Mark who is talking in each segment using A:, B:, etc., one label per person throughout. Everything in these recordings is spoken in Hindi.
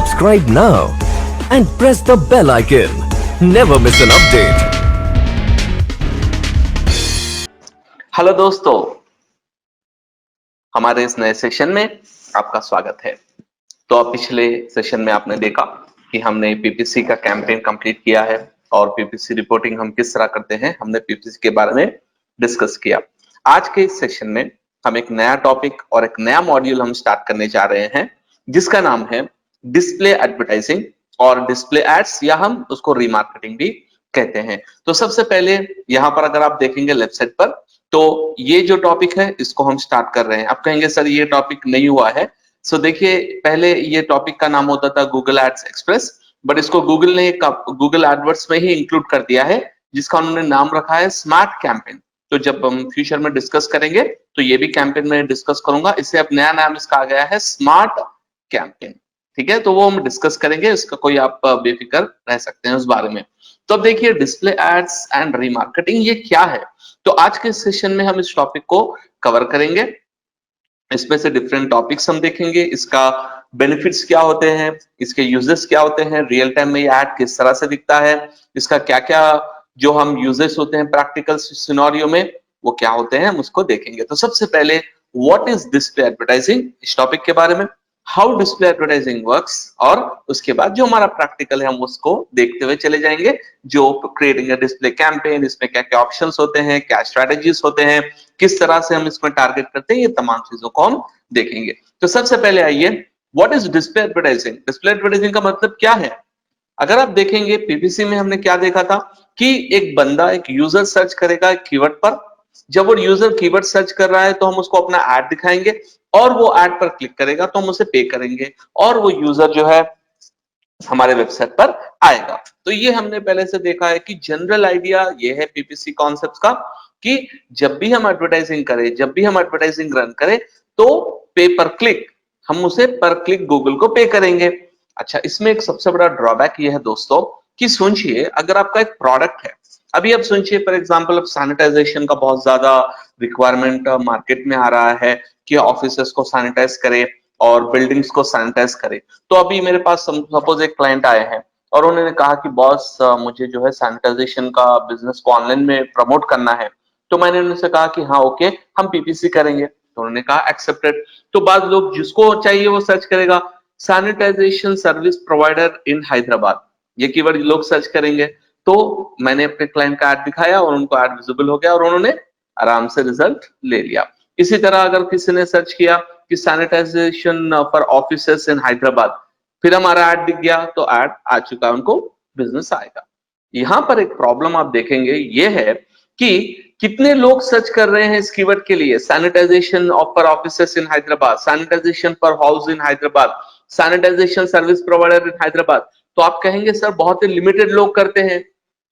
A: Subscribe now and press the bell icon. Never miss an update.
B: Hello दोस्तों, हमारे इस नए सेशन में आपका स्वागत है। तो अब पिछले सेशन में आपने देखा कि हमने पीपीसी का कैंपेन कंप्लीट किया है और पीपीसी रिपोर्टिंग हम किस तरह करते हैं, हमने पीपीसी के बारे में डिस्कस किया। आज के इस सेशन में हम एक नया टॉपिक और एक नया मॉड्यूल हम स्टार्ट करने जा रहे हैं, जिसका नाम है डिस्प्ले एडवर्टाइजिंग और डिस्प्ले एड्स, या हम उसको रीमार्केटिंग भी कहते हैं। तो सबसे पहले यहाँ पर अगर आप देखेंगे लेफ्ट साइड पर, तो ये जो टॉपिक है इसको हम स्टार्ट कर रहे हैं। आप कहेंगे सर ये टॉपिक नहीं हुआ है। सो देखिए, पहले ये टॉपिक का नाम होता था गूगल एड्स एक्सप्रेस, बट इसको गूगल ने गूगल एडवर्ड्स में ही इंक्लूड कर दिया है, जिसका उन्होंने नाम रखा है स्मार्ट कैंपेन। तो जब हम फ्यूचर में डिस्कस करेंगे तो ये भी कैंपेन में डिस्कस करूंगा। इससे अब नया नाम इसका आ गया है स्मार्ट कैंपेन। ठीक है, तो वो हम डिस्कस करेंगे, इसका कोई आप बेफिक्र रह सकते हैं उस बारे में। तो अब देखिए, डिस्प्ले एड्स एंड रीमार्केटिंग ये क्या है। तो आज के सेशन में हम इस टॉपिक को कवर करेंगे। इसमें से डिफरेंट टॉपिक्स हम देखेंगे, इसका बेनिफिट्स क्या होते हैं, इसके यूजेस क्या होते हैं, रियल टाइम में ये ऐड किस तरह से दिखता है, इसका क्या क्या जो हम यूजेस होते हैं प्रैक्टिकल सिनेरियो में वो क्या होते हैं, हम उसको देखेंगे। तो सबसे पहले व्हाट इज डिस्प्ले एडवर्टाइजिंग, इस टॉपिक के बारे में, हाउ डिस्प्ले एडवर्टाइजिंग वर्क्स, और उसके बाद जो हमारा प्रैक्टिकल है हम उसको देखते हुए चले जाएंगे। जो क्रिएटिंग अ डिस्प्ले कैंपेन, इसमें क्या क्या ऑप्शंस होते हैं, क्या स्ट्रेटजीज होते हैं, किस तरह से हम इसमें टारगेट करते हैं, ये तमाम चीजों को हम देखेंगे। तो सबसे पहले आइए, what is display advertising. Display advertising का मतलब क्या है। अगर आप देखेंगे पीपीसी में हमने क्या देखा था कि एक बंदा, एक यूजर सर्च करेगा एक कीवर्ड पर। जब वो यूजर कीवर्ड सर्च कर रहा है तो हम उसको अपना ऐड दिखाएंगे और वो ऐड पर क्लिक करेगा तो हम उसे पे करेंगे और वो यूजर जो है हमारे वेबसाइट पर आएगा। तो ये हमने पहले से देखा है कि जनरल आइडिया ये है पीपीसी कॉन्सेप्ट्स का कि जब भी हम एडवर्टाइजिंग करें, जब भी हम एडवर्टाइजिंग रन करें तो पे पर क्लिक, हम उसे पर क्लिक गूगल को पे करेंगे। अच्छा, इसमें एक सबसे बड़ा ड्रॉबैक ये है दोस्तों कि सोचिए, अगर आपका एक प्रोडक्ट है, अभी आप सोचिए फॉर एग्जांपल, अब सैनिटाइजेशन का बहुत ज्यादा रिक्वायरमेंट मार्केट में आ रहा है कि ऑफिसेस को सैनिटाइज करे और बिल्डिंग्स को सैनिटाइज करे। तो अभी मेरे पास सपोज एक क्लाइंट आए हैं और उन्होंने कहा कि बॉस मुझे जो है सैनिटाइजेशन का बिजनेस को ऑनलाइन में प्रमोट करना है। तो मैंने उनसे कहा कि हाँ ओके, हम पीपीसी करेंगे। तो उन्होंने कहा एक्सेप्टेड। तो बाद लोग जिसको चाहिए वो सर्च करेगा, sanitization service provider in Hyderabad, ये कीवर्ड लोग सर्च करेंगे। तो मैंने अपने क्लाइंट का ऐड दिखाया और उनको ऐड विजिबल हो गया और उन्होंने आराम से रिजल्ट ले लिया। इसी तरह अगर किसी ने सर्च किया कि sanitisation for offices in Hyderabad, फिर हमारा ऐड दिख गया तो ऐड आ चुका, उनको बिजनेस आएगा। यहां पर एक प्रॉब्लम आप देखेंगे ये है कि कितने लोग सर्च कर रहे हैं इस कीवर्ड के लिए, sanitization of for offices in Hyderabad, sanitization for house in Hyderabad, sanitization service provider in Hyderabad. तो आप कहेंगे सर बहुत ही लिमिटेड लोग करते हैं।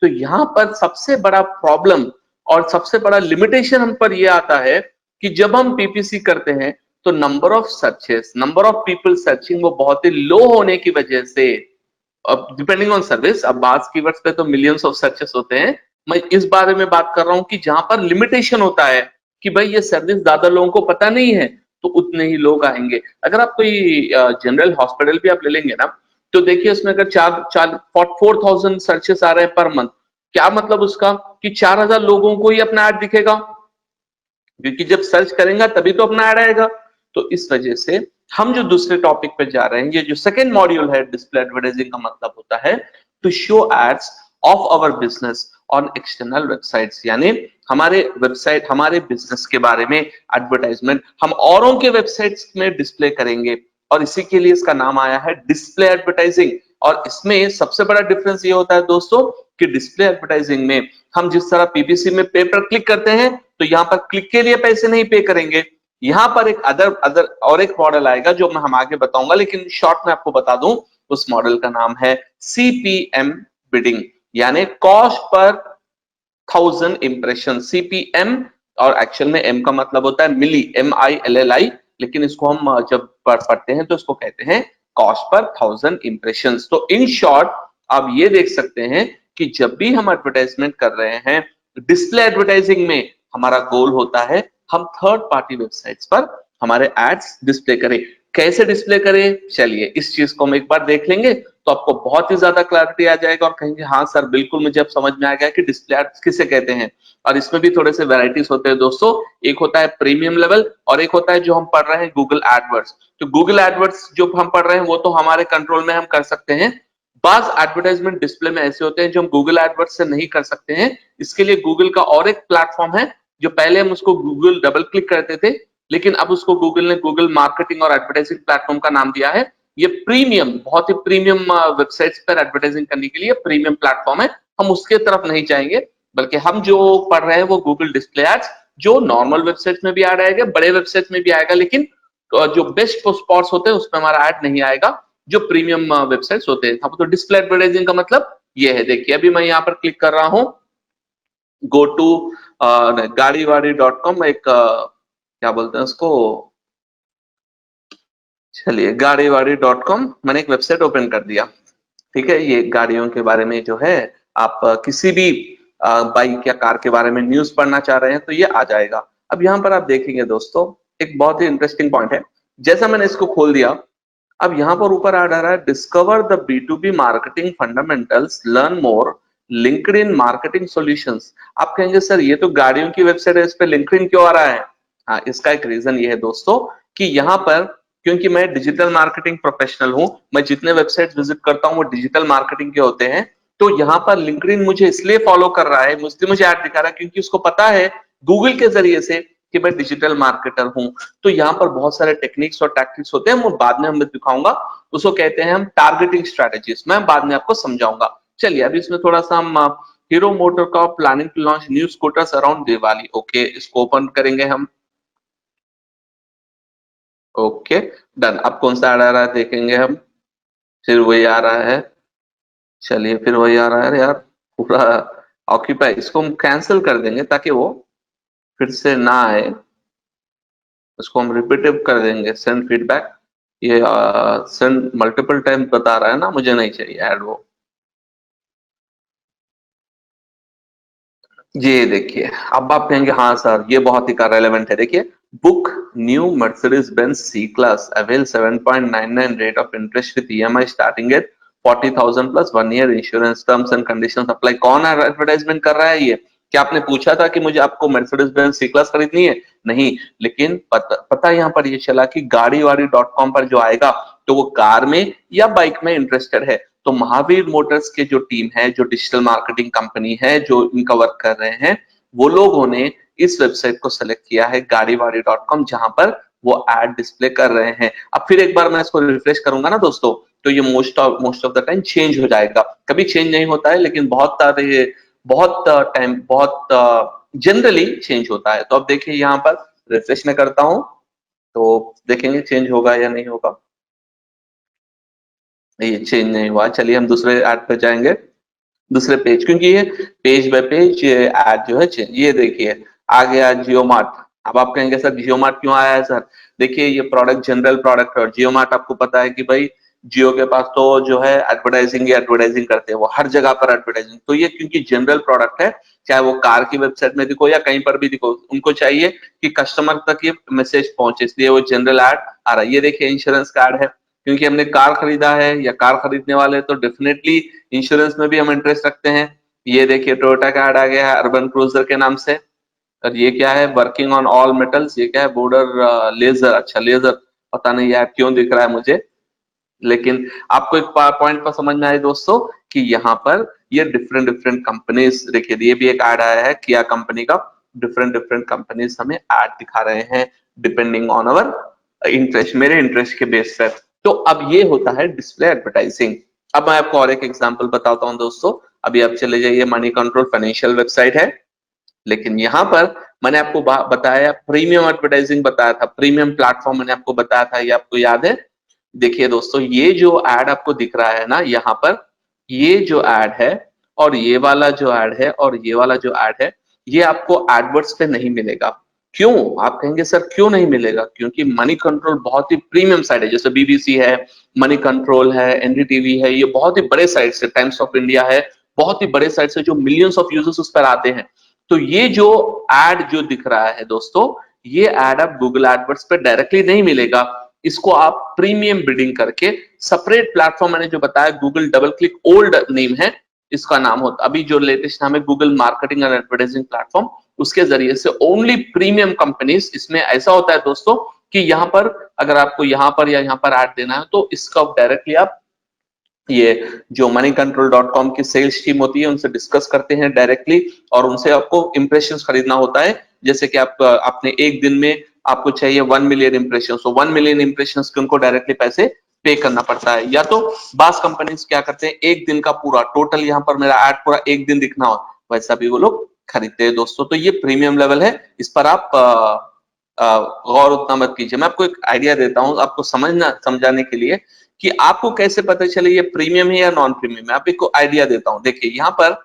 B: तो यहां पर सबसे बड़ा प्रॉब्लम और सबसे बड़ा लिमिटेशन हम पर यह आता है कि जब हम पीपीसी करते हैं तो number of searches, number of people searching वो बहुत ही लो होने की वजह से, अब डिपेंडिंग ऑन सर्विस, अब बात कीवर्ड्स पे तो मिलियंस ऑफ सर्चेस होते हैं, मैं इस बारे में बात कर रहा हूं कि जहां पर लिमिटेशन होता है कि भाई ये सर्विस ज्यादा लोगों को पता नहीं है तो उतने ही लोग आएंगे। अगर आप कोई जनरल हॉस्पिटल भी आप ले लेंगे ना, तो देखिए उसमें अगर 4,000 सर्चेस आ रहे हैं पर मंथ, क्या मतलब उसका कि 4,000 लोगों को ही अपना ऐड दिखेगा, क्योंकि जब सर्च करेंगे तभी तो अपना ऐड आएगा। तो इस वजह से हम जो दूसरे टॉपिक पे जा रहे हैं, ये जो सेकंड मॉड्यूल है डिस्प्ले एडवर्टाइजिंग का मतलब होता है to show ads of our business on external websites, यानी हमारे वेबसाइट, हमारे बिजनेस के बारे में एडवर्टाइजमेंट हम औरों के वेबसाइट्स में डिस्प्ले करेंगे और इसी के लिए इसका नाम आया है डिस्प्ले एडवर्टाइजिंग। और इसमें सबसे बड़ा डिफरेंस ये होता है दोस्तों कि डिस्प्ले एडवर्टाइजिंग में हम जिस तरह पीपीसी में पे पर क्लिक करते हैं तो यहां पर क्लिक के लिए पैसे नहीं पे करेंगे। यहां पर एक अदर और एक मॉडल आएगा जो मैं हम आगे बताऊंगा, लेकिन शॉर्ट में आपको बता दूं, उस मॉडल का नाम है सीपीएम बिडिंग, यानी कॉस्ट पर 1,000 इंप्रेशन, सीपीएम। और एक्चुअल में एम का मतलब होता है मिली, MILLI, लेकिन इसको हम जब पढ़ते हैं तो इसको कहते हैं कॉस्ट पर 1,000 इंप्रेशंस। तो इन शॉर्ट आप ये देख सकते हैं कि जब भी हम एडवर्टाइजमेंट कर रहे हैं डिस्प्ले एडवर्टाइजिंग में, हमारा गोल होता है हम थर्ड पार्टी वेबसाइट्स पर हमारे एड्स डिस्प्ले करें। कैसे डिस्प्ले करें, चलिए इस चीज को हम एक बार देख लेंगे तो आपको बहुत ही ज्यादा क्लैरिटी आ जाएगा और कहेंगे हाँ सर बिल्कुल मुझे अब समझ में आ गया कि डिस्प्ले एड्स किसे कहते हैं। और इसमें भी थोड़े से वैरायटीज होते हैं दोस्तों, एक होता है प्रीमियम लेवल और एक होता है जो हम पढ़ रहे हैं गूगल एडवर्ड्स। तो गूगल एडवर्ड्स जो हम पढ़ रहे हैं वो तो हमारे कंट्रोल में हम कर सकते हैं। बाज एडवर्टाइजमेंट डिस्प्ले में ऐसे होते हैं जो हम गूगल एडवर्ड्स से नहीं कर सकते हैं। इसके लिए गूगल का और एक प्लेटफॉर्म है, जो पहले हम उसको गूगल डबल क्लिक करते थे, लेकिन अब उसको गूगल ने गूगल मार्केटिंग और एडवर्टाइजिंग प्लेटफॉर्म का नाम दिया है। ये प्रीमियम, बहुत ही प्रीमियम वेबसाइट्स पर एडवर्टाइजिंग करने के लिए प्रीमियम प्लेटफॉर्म है। हम उसके तरफ नहीं जाएंगे, बल्कि हम जो पढ़ रहे हैं वो गूगल डिस्प्ले एड्स, जो नॉर्मल वेबसाइट में भी ऐड आएगा, बड़े वेबसाइट में भी आएगा, लेकिन जो बेस्ट स्पॉट्स होते हैं उसमें हमारा ऐड नहीं आएगा, जो प्रीमियम वेबसाइट्स होते हैं। अब तो डिस्प्ले एडवर्टाइजिंग का मतलब ये है। देखिए अभी मैं यहाँ पर क्लिक कर रहा हूँ, गो टू गाड़ीवाड़ी.com, एक क्या बोलते हैं उसको, चलिए गाड़ीवाड़ी.com, मैंने एक वेबसाइट ओपन कर दिया। ठीक है, ये गाड़ियों के बारे में जो है, आप किसी भी बाइक या कार के बारे में न्यूज पढ़ना चाह रहे हैं तो ये आ जाएगा। अब यहाँ पर आप देखेंगे दोस्तों, एक बहुत ही इंटरेस्टिंग पॉइंट है। जैसा मैंने इसको खोल दिया, अब यहाँ पर ऊपर आ रहा है discover the B2B marketing fundamentals, learn more, LinkedIn marketing solutions. आप कहेंगे सर ये तो गाड़ियों की वेबसाइट है, इस पे लिंक्डइन क्यों आ रहा है? हाँ, इसका एक रीजन ये है दोस्तों कि यहाँ पर, क्योंकि मैं डिजिटल मार्केटिंग प्रोफेशनल हूँ, मैं जितने वेबसाइट विजिट करता हूँ वो डिजिटल मार्केटिंग के होते हैं, तो यहाँ पर लिंक्डइन मुझे इसलिए फॉलो कर रहा है, मुझे ऐड दिखा रहा है, क्योंकि उसको पता है गूगल के जरिए से कि मैं डिजिटल मार्केटर हूँ। तो यहाँ पर बहुत सारे टेक्निक्स और टैक्टिक्स होते हैं, वो बाद में हम दिखाऊंगा। उसको कहते हैं हम टारगेटिंग स्ट्रेटेजीज, मैं बाद में आपको समझाऊंगा। चलिए अभी इसमें थोड़ा सा हम हीरो मोटर का planning to launch new scooters around Diwali, okay इसको ओपन करेंगे हम। Okay done. अब कौन सा आ रहा है देखेंगे हम, फिर वही आ रहा है, चलिए फिर वही आ रहा है यार, पूरा ऑक्यूपाई। इसको हम कैंसिल कर देंगे ताकि वो फिर से ना आए, उसको हम रिपीटिव कर देंगे, सेंड फीडबैक। ये सेंड मल्टीपल टाइम बता रहा है ना, मुझे नहीं चाहिए ऐड वो। ये देखिए, अब आप कहेंगे हाँ सर ये बहुत ही रेलेवेंट है। देखिए, book new Mercedes Benz C class, avail 7.99 rate of interest with EMI starting at 40,000 plus 1 year insurance, terms and conditions apply. कौन एडवर्टाइजमेंट कर रहा है ये? क्या आपने पूछा था कि मुझे आपको मर्सिडीज बेंज सी क्लास खरीदनी है? नहीं, लेकिन पता यहाँ पर ये चला कि गाड़ीवाड़ी.com पर जो आएगा तो वो कार में या बाइक में इंटरेस्टेड है। तो महावीर मोटर्स के जो टीम है, जो डिजिटल मार्केटिंग कंपनी है, जो इनका वर्क कर रहे हैं, वो लोगों ने इस वेबसाइट को सेलेक्ट किया है गाड़ीवाड़ी.com, जहां पर वो एड डिस्प्ले कर रहे हैं। अब फिर एक बार मैं इसको रिफ्रेश करूंगा ना दोस्तों, तो ये most of the time change हो जाएगा। कभी चेंज नहीं होता है, लेकिन बहुत सारे, बहुत टाइम, बहुत जनरली चेंज होता है। तो अब देखिए यहाँ पर रिफ्रेश में करता हूं, तो देखेंगे चेंज होगा या नहीं होगा। ये चेंज नहीं हुआ, चलिए हम दूसरे ऐड पे जाएंगे, दूसरे पेज, क्योंकि ये पेज बाय पेज ऐड जो है चेंज। ये देखिए आ गया जियो मार्ट। अब आप कहेंगे सर जियो मार्ट क्यों आया है सर? देखिए ये प्रोडक्ट जनरल प्रोडक्ट है, और जियो मार्ट आपको पता है कि भाई जियो के पास तो जो है एडवर्टाइजिंग ही एडवर्टाइजिंग करते हैं, वो हर जगह पर एडवर्टाइजिंग। तो ये क्योंकि जनरल प्रोडक्ट है, चाहे वो कार की वेबसाइट में दिखो या कहीं पर भी दिखो, उनको चाहिए कि कस्टमर तक ये मैसेज पहुंचे, इसलिए वो जनरल ऐड आ रहा है। ये देखिए इंश्योरेंस कार्ड है, क्योंकि हमने कार खरीदा है या कार खरीदने वाले, तो डेफिनेटली इंश्योरेंस में भी हम इंटरेस्ट रखते हैं। ये देखिए टोयोटा का ऐड आ गया है अर्बन क्रूजर के नाम से। और ये क्या है, वर्किंग ऑन ऑल मेटल्स, ये क्या है, बॉर्डर लेजर, अच्छा लेजर, पता नहीं यार क्यों दिख रहा है मुझे, लेकिन आपको एक पॉइंट पर समझ में आए दोस्तों कि यहाँ पर ये डिफरेंट डिफरेंट कंपनीज, देखिए ये भी एक ऐड आया है किया कंपनी का। डिफरेंट डिफरेंट कंपनीज हमें ऐड दिखा रहे हैं डिपेंडिंग ऑन अवर इंटरेस्ट, मेरे इंटरेस्ट के बेस पर। तो अब ये होता है डिस्प्ले एडवर्टाइजिंग। अब मैं आपको और एक एग्जांपल बताता हूं दोस्तों। अभी आप चले जाइए, मनी कंट्रोल फाइनेंशियल वेबसाइट है, लेकिन यहाँ पर मैंने आपको बताया प्रीमियम एडवर्टाइजिंग बताया था, प्रीमियम प्लेटफॉर्म मैंने आपको बताया था, ये आपको याद है? देखिए दोस्तों, ये जो ऐड आपको दिख रहा है ना यहाँ पर, ये जो ऐड है और ये वाला जो ऐड है और ये वाला जो ऐड है, ये आपको एडवर्ड्स पे नहीं मिलेगा। क्यों? आप कहेंगे सर क्यों नहीं मिलेगा? क्योंकि मनी कंट्रोल बहुत ही प्रीमियम साइट है, जैसे BBC है, मनी कंट्रोल है, NDTV है, ये बहुत ही बड़े साइट्स है, टाइम्स ऑफ इंडिया है, बहुत ही बड़े साइट्स है जो मिलियंस ऑफ यूजर्स उस पर आते हैं। तो ये जो ऐड जो दिख रहा है दोस्तों, ये ऐड आप गूगल एडवर्ड्स पे डायरेक्टली नहीं मिलेगा। इसको आप प्रीमियम बिडिंग करके सेपरेट प्लेटफॉर्म, मैंने जो बताया Google double click old name है, इसका नाम होता, अभी जो लेटेस्ट नाम है Google marketing and advertising platform, उसके जरिए से ओनली प्रीमियम कंपनीज। इसमें ऐसा होता है दोस्तों कि यहाँ पर अगर आपको यहाँ पर या यहाँ पर ऐड देना है तो इसका डायरेक्टली आप ये जो moneycontrol.com की सेल्स टीम होती है उनसे डिस्कस करते हैं डायरेक्टली, और उनसे आपको इंप्रेशंस खरीदना होता है। जैसे कि आप आपने एक दिन में आपको चाहिए 1 मिलियन इंप्रेशन, तो 1 मिलियन इंप्रेशन के उनको डायरेक्टली पैसे पे करना पड़ता है। या तो बास कंपनीज क्या करते हैं, एक दिन का पूरा टोटल यहाँ पर मेरा ऐड पूरा एक दिन दिखना हो, वैसा भी वो लोग खरीदते हैं दोस्तों। तो ये प्रीमियम लेवल है, इस पर आप गौर उतना मत कीजिए। मैं आपको एक आइडिया देता हूं आपको समझाने के लिए कि आपको कैसे पता चले ये प्रीमियम है या नॉन प्रीमियम है। आपको आइडिया देता हूं, देखिए यहाँ पर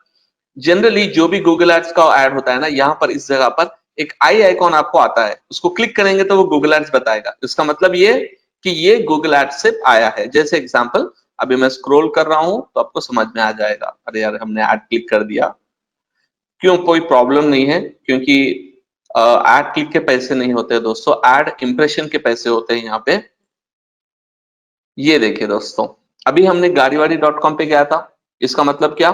B: जनरली जो भी गूगल एड्स का ऐड होता है ना, यहाँ पर इस जगह पर एक आई आइकॉन आपको आता है, उसको क्लिक करेंगे तो वो गूगल एड्स बताएगा। इसका मतलब ये कि ये गूगल एड्स से आया है। जैसे एग्जांपल अभी मैं स्क्रॉल कर रहा हूं तो आपको समझ में आ जाएगा। अरे यार हमने ऐड क्लिक कर दिया, क्यों, कोई प्रॉब्लम नहीं है, क्योंकि ऐड क्लिक के पैसे नहीं होते दोस्तों, ऐड इंप्रेशन के पैसे होते हैं यहाँ पे। ये देखिए दोस्तों, अभी हमने गाड़ीवाड़ी डॉट कॉम पे गया था, इसका मतलब क्या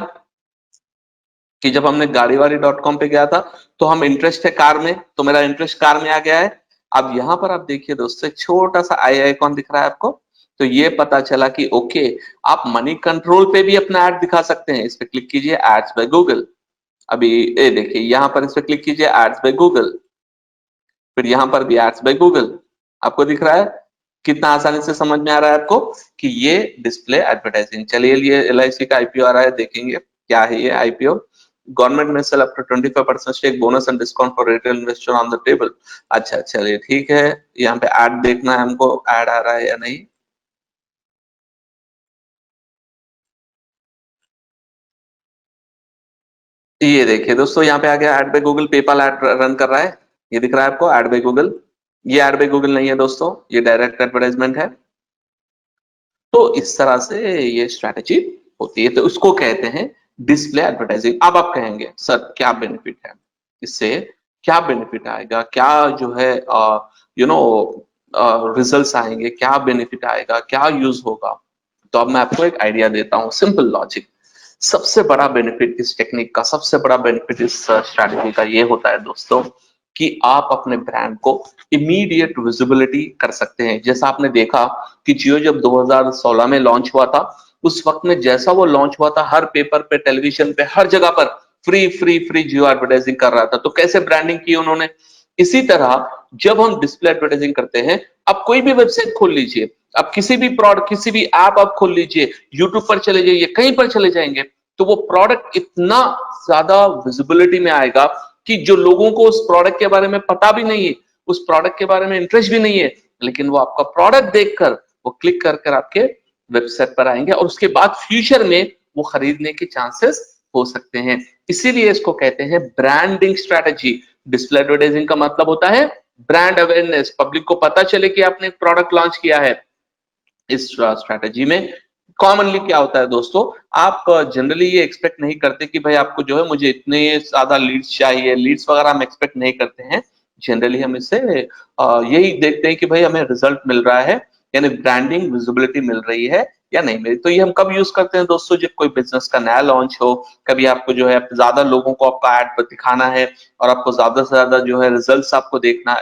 B: कि जब हमने गाड़ीवाड़ी डॉट कॉम पे गया था तो हम इंटरेस्ट है कार में, तो मेरा इंटरेस्ट कार में आ गया है। अब यहाँ पर आप देखिए दोस्तों, एक छोटा सा आई आइकॉन दिख रहा है आपको, तो ये पता चला कि ओके, आप मनी कंट्रोल पे भी अपना ऐड दिखा सकते हैं। इस पे क्लिक कीजिए, एड्स बाय गूगल। अभी ये देखिए यहाँ पर इस पे क्लिक कीजिए, एड्स बाय गूगल, फिर यहाँ पर भी एड्स बाय गूगल आपको दिख रहा है। कितना आसानी से समझ में आ रहा है आपको कि ये डिस्प्ले एडवर्टाइजिंग। चलिए ये एलआईसी का आईपीओ आ रहा है, देखेंगे क्या है ये आईपीओ। गवर्नमेंट में sale up to 25% stake bonus and discount for retail investor on the table. अच्छा चलिए ठीक है, यहाँ पे ऐड देखना है हमको, ऐड आ रहा है या नहीं। ये देखिए दोस्तों, यहाँ पे आ गया add by Google, PayPal ad run कर रहा है, ये दिख रहा है आपको ऐड बाय गूगल। ये ऐड बाय गूगल नहीं है दोस्तों, ये डायरेक्ट एडवर्टाइजमेंट है। तो इस तरह से ये स्ट्रैटेजी होती है, तो उसको कहते हैं डिस्प्ले एडवर्टाइजिंग। अब आप कहेंगे सर क्या बेनिफिट है इससे, क्या बेनिफिट आएगा, क्या जो है यू नो रिजल्ट्स आएंगे, क्या बेनिफिट आएगा, क्या यूज होगा। तो अब मैं आपको एक आइडिया देता हूँ, सिंपल लॉजिक। सबसे बड़ा बेनिफिट इस टेक्निक का, सबसे बड़ा बेनिफिट इस स्ट्रैटेजी का ये होता है दोस्तों कि आप अपने ब्रांड को इमीडिएट विजिबिलिटी कर सकते हैं। जैसा आपने देखा कि जियो जब 2016 में लॉन्च हुआ था, उस वक्त में जैसा वो लॉन्च हुआ था, हर पेपर पे, टेलीविजन पे, हर जगह पर फ्री फ्री फ्री जियो एडवर्टाइजिंग कर रहा था। तो कैसे ब्रांडिंग की उन्होंने। इसी तरह जब हम डिस्प्ले एडवर्टाइजिंग करते हैं, आप कोई भी वेबसाइट खोल लीजिए, आप किसी भी प्रोडक्ट, किसी भी ऐप आप खोल लीजिए, यूट्यूब पर चले जाइए, कहीं पर चले जाएंगे, तो वो प्रोडक्ट इतना ज्यादा विजिबिलिटी में आएगा कि जो लोगों को उस प्रोडक्ट के बारे में पता भी नहीं है, उस प्रोडक्ट के बारे में इंटरेस्ट भी नहीं है, लेकिन वो आपका प्रोडक्ट देखकर वो क्लिक कर कर आपके वेबसाइट पर आएंगे, और उसके बाद फ्यूचर में वो खरीदने के चांसेस हो सकते हैं। इसीलिए इसको कहते हैं ब्रांडिंग स्ट्रेटजी। डिस्प्ले एडवर्टाइजिंग का मतलब होता है ब्रांड अवेयरनेस, पब्लिक को पता चले कि आपने एक प्रोडक्ट लॉन्च किया है। इस स्ट्रैटेजी में कॉमनली क्या होता है दोस्तों, आप जनरली ये एक्सपेक्ट नहीं करते कि भाई आपको जो है मुझे इतने ज्यादा लीड्स चाहिए, लीड्स वगैरह हम एक्सपेक्ट नहीं करते हैं। जनरली हम इससे यही देखते हैं कि भाई हमें रिजल्ट मिल रहा है, यानी ब्रांडिंग विजिबिलिटी मिल रही है या नहीं मिली। तो ये हम कब यूज करते हैं दोस्तों, जब कोई बिजनेस का नया लॉन्च हो, कभी आपको जो है ज्यादा लोगों को आपका एड दिखाना है और आपको ज्यादा से ज्यादा जो है रिजल्ट्स आपको देखना,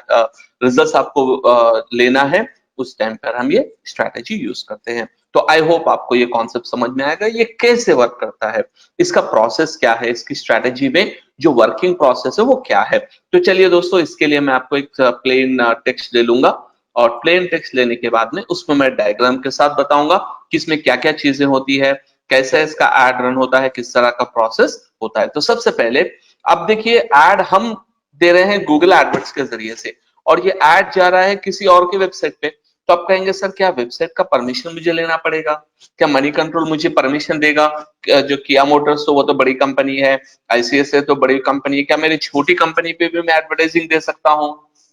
B: रिजल्ट्स आपको लेना है, उस टाइम पर हम ये स्ट्रैटेजी यूज करते हैं। तो आई होप आपको ये कॉन्सेप्ट समझ में आएगा, ये कैसे वर्क करता है, इसका प्रोसेस क्या है, इसकी स्ट्रैटेजी में जो वर्किंग प्रोसेस है वो क्या है। तो चलिए दोस्तों, इसके लिए मैं आपको एक प्लेन टेक्स्ट ले लूंगा, और प्लेन टेक्स्ट लेने के बाद में उसमें मैं डायग्राम के साथ बताऊंगा कि इसमें क्या क्या चीजें होती है, कैसे इसका एड रन होता है, किस तरह का प्रोसेस होता है। तो सबसे पहले अब देखिए, एड हम दे रहे हैं गूगल एडवर्ड्स के जरिए से, और ये एड जा रहा है किसी और की वेबसाइट पे। तो आप कहेंगे सर क्या वेबसाइट का परमिशन मुझे लेना पड़ेगा, क्या मनी कंट्रोल मुझे परमिशन देगा, जो किया मोटर्स तो वो तो बड़ी कंपनी है, आईसीएसए तो बड़ी कंपनी है, क्या मेरी छोटी कंपनी पे भी मैं एडवर्टाइजिंग दे सकता हूँ,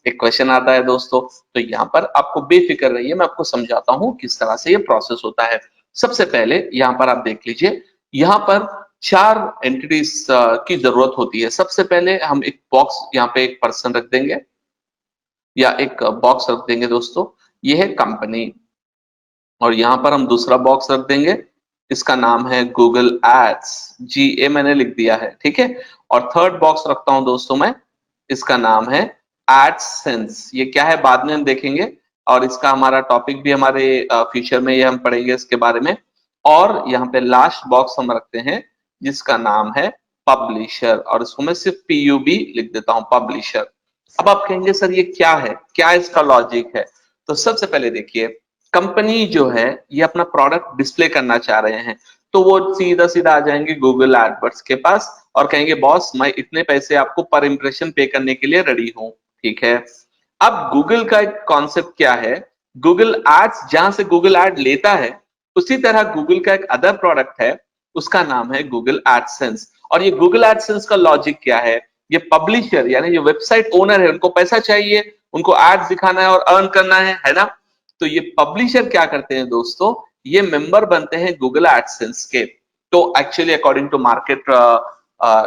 B: एक क्वेश्चन आता है दोस्तों। तो यहाँ पर आपको बेफिक्र रहिए, मैं आपको समझाता हूँ किस तरह से ये प्रोसेस होता है। सबसे पहले यहाँ पर आप देख लीजिए, यहाँ पर 4 एंटिटीज की जरूरत होती है। सबसे पहले हम एक बॉक्स यहाँ पे एक पर्सन रख देंगे, या एक बॉक्स रख देंगे दोस्तों। ये है कंपनी, और यहां पर हम दूसरा बॉक्स रख देंगे, इसका नाम है गूगल एड्स, GA मैंने लिख दिया है, ठीक है। और थर्ड बॉक्स रखता हूं दोस्तों मैं, इसका नाम है एडसेंस। ये क्या है बाद में हम देखेंगे, और इसका हमारा टॉपिक भी हमारे फ्यूचर में ये हम पढ़ेंगे इसके बारे में। और यहाँ पे लास्ट बॉक्स हम रखते हैं जिसका नाम है पब्लिशर, और इसको मैं सिर्फ PUB लिख देता हूं, पब्लिशर। अब आप कहेंगे सर ये क्या है, क्या इसका लॉजिक है? तो सबसे पहले देखिए, कंपनी जो है ये अपना प्रोडक्ट डिस्प्ले करना चाह रहे हैं, तो वो सीधा सीधा आ जाएंगे गूगल एडवर्ड्स के पास और कहेंगे बॉस मैं इतने पैसे आपको पर इंप्रेशन पे करने के लिए रेडी हूं, ठीक है। अब गूगल का एक कॉन्सेप्ट क्या है, गूगल एड्स जहां से गूगल एड लेता है, उसी तरह गूगल का एक अदर प्रोडक्ट है, उसका नाम है गूगल एडसेंस। और ये गूगल एडसेंस का लॉजिक क्या है, ये पब्लिशर यानी जो वेबसाइट ओनर है उनको पैसा चाहिए, उनको एड्स दिखाना है और अर्न करना है ना। तो ये पब्लिशर क्या करते हैं दोस्तों, ये मेंबर बनते हैं गूगल एडसेंस के। तो actually according to market